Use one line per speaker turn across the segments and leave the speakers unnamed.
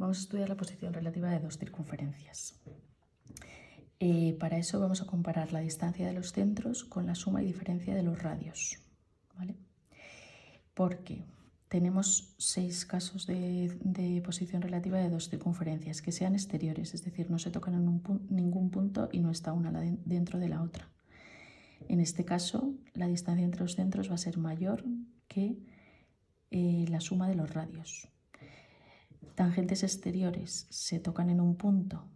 Vamos a estudiar la posición relativa de dos circunferencias. Para eso vamos a comparar la distancia de los centros con la suma y diferencia de los radios, ¿vale? Porque tenemos 6 casos de posición relativa de dos circunferencias que sean exteriores, es decir, no se tocan en ningún punto y no está una dentro de la otra. En este caso, la distancia entre los centros va a ser mayor que la suma de los radios. Tangentes exteriores se tocan en un punto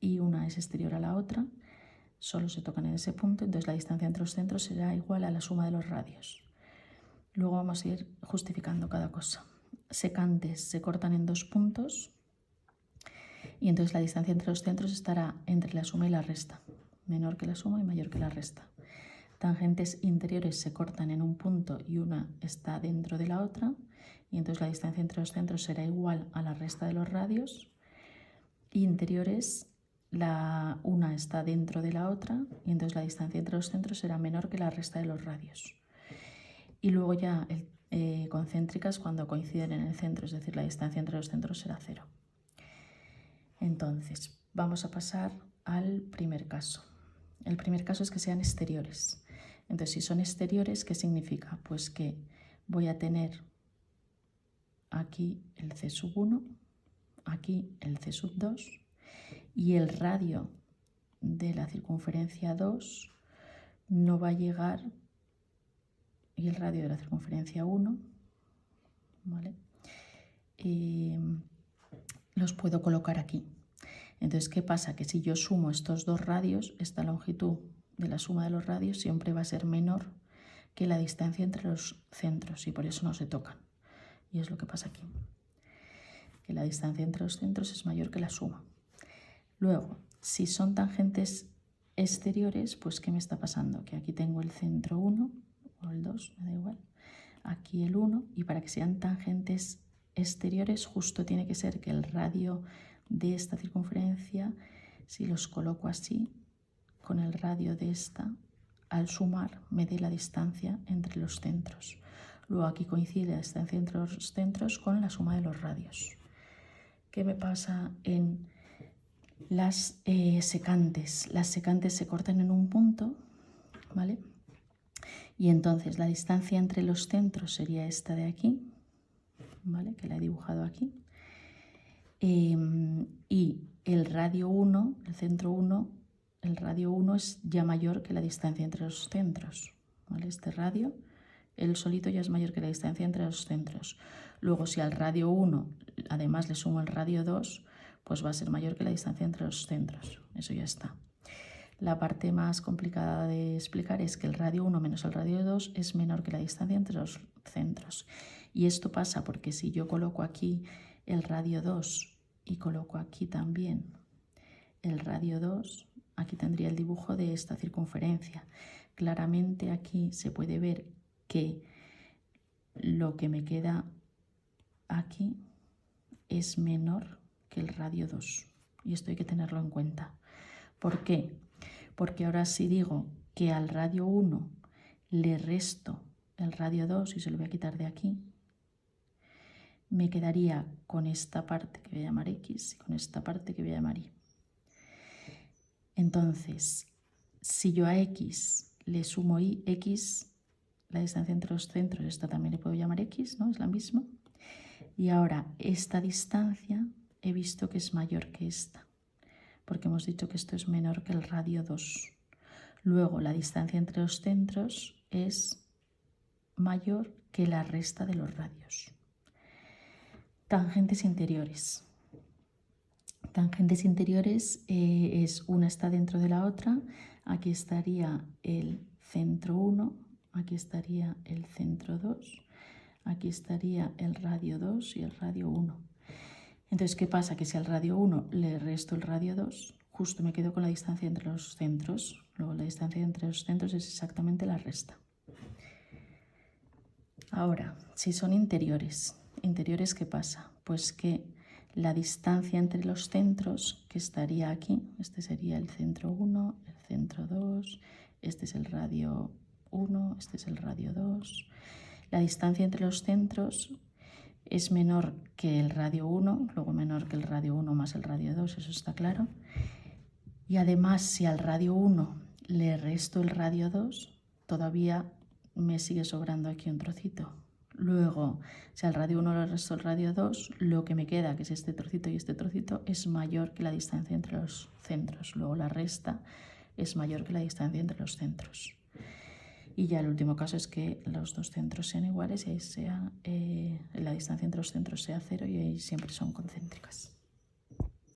y una es exterior a la otra, solo se tocan en ese punto, entonces la distancia entre los centros será igual a la suma de los radios. Luego vamos a ir justificando cada cosa. Secantes se cortan en 2 puntos y entonces la distancia entre los centros estará entre la suma y la resta, menor que la suma y mayor que la resta. Tangentes interiores se cortan en un punto y una está dentro de la otra y entonces la distancia entre los centros será igual a la resta de los radios. Interiores, una está dentro de la otra y entonces la distancia entre los centros será menor que la resta de los radios. Y luego ya concéntricas cuando coinciden en el centro, es decir, la distancia entre los centros será 0. Entonces, vamos a pasar al primer caso. El primer caso es que sean exteriores. Entonces, si son exteriores, ¿qué significa? Pues que voy a tener aquí el C1, aquí el C2 y el radio de la circunferencia 2 no va a llegar, y el radio de la circunferencia 1, ¿vale? Los puedo colocar aquí. Entonces, ¿qué pasa? Que si yo sumo estos dos radios, esta longitud de la suma de los radios siempre va a ser menor que la distancia entre los centros y por eso no se tocan. Y es lo que pasa aquí, que la distancia entre los centros es mayor que la suma. Luego, si son tangentes exteriores, pues ¿qué me está pasando? Que aquí tengo el centro 1 o el 2, me da igual, aquí el 1, y para que sean tangentes exteriores justo tiene que ser que el radio de esta circunferencia, si los coloco así, con el radio de esta, al sumar me dé la distancia entre los centros. Luego aquí coincide la distancia entre los centros con la suma de los radios. ¿Qué me pasa en las secantes? Las secantes se cortan en un punto, ¿vale? Y entonces la distancia entre los centros sería esta de aquí, ¿vale? Que la he dibujado aquí. Y el radio 1, el centro 1, el radio 1 es ya mayor que la distancia entre los centros, ¿vale? Este radio, él solito ya es mayor que la distancia entre los centros. Luego, si al radio 1 además le sumo el radio 2, pues va a ser mayor que la distancia entre los centros. Eso ya está. La parte más complicada de explicar es que el radio 1 menos el radio 2 es menor que la distancia entre los centros. Y esto pasa porque si yo coloco aquí el radio 2 y coloco aquí también el radio 2, aquí tendría el dibujo de esta circunferencia. Claramente aquí se puede ver que lo que me queda aquí es menor que el radio 2 y esto hay que tenerlo en cuenta. ¿Por qué? Porque ahora si digo que al radio 1 le resto el radio 2 y se lo voy a quitar de aquí, me quedaría con esta parte que voy a llamar X y con esta parte que voy a llamar Y. Entonces, si yo a X le sumo Y, X, la distancia entre los centros, esta también le puedo llamar X, ¿no? Es la misma. Y ahora esta distancia he visto que es mayor que esta, porque hemos dicho que esto es menor que el radio 2. Luego la distancia entre los centros es mayor que la resta de los radios. Tangentes interiores. Tangentes interiores es una está dentro de la otra. Aquí estaría el centro 1, aquí estaría el centro 2, aquí estaría el radio 2 y el radio 1. Entonces, ¿qué pasa? Que si al radio 1 le resto el radio 2, justo me quedo con la distancia entre los centros. Luego la distancia entre los centros es exactamente la resta. Ahora, si son interiores, ¿qué pasa? Pues que la distancia entre los centros, que estaría aquí, este sería el centro 1, el centro 2, este es el radio 1, este es el radio 2. La distancia entre los centros es menor que el radio 1, luego menor que el radio 1 más el radio 2, eso está claro. Y además, si al radio 1 le resto el radio 2, todavía me sigue sobrando aquí un trocito. Luego, si al radio 1 le resto el radio 2, lo que me queda, que es este trocito y este trocito, es mayor que la distancia entre los centros. Luego la resta es mayor que la distancia entre los centros. Y ya el último caso es que los dos centros sean iguales y ahí la distancia entre los centros sea 0 y ahí siempre son concéntricas.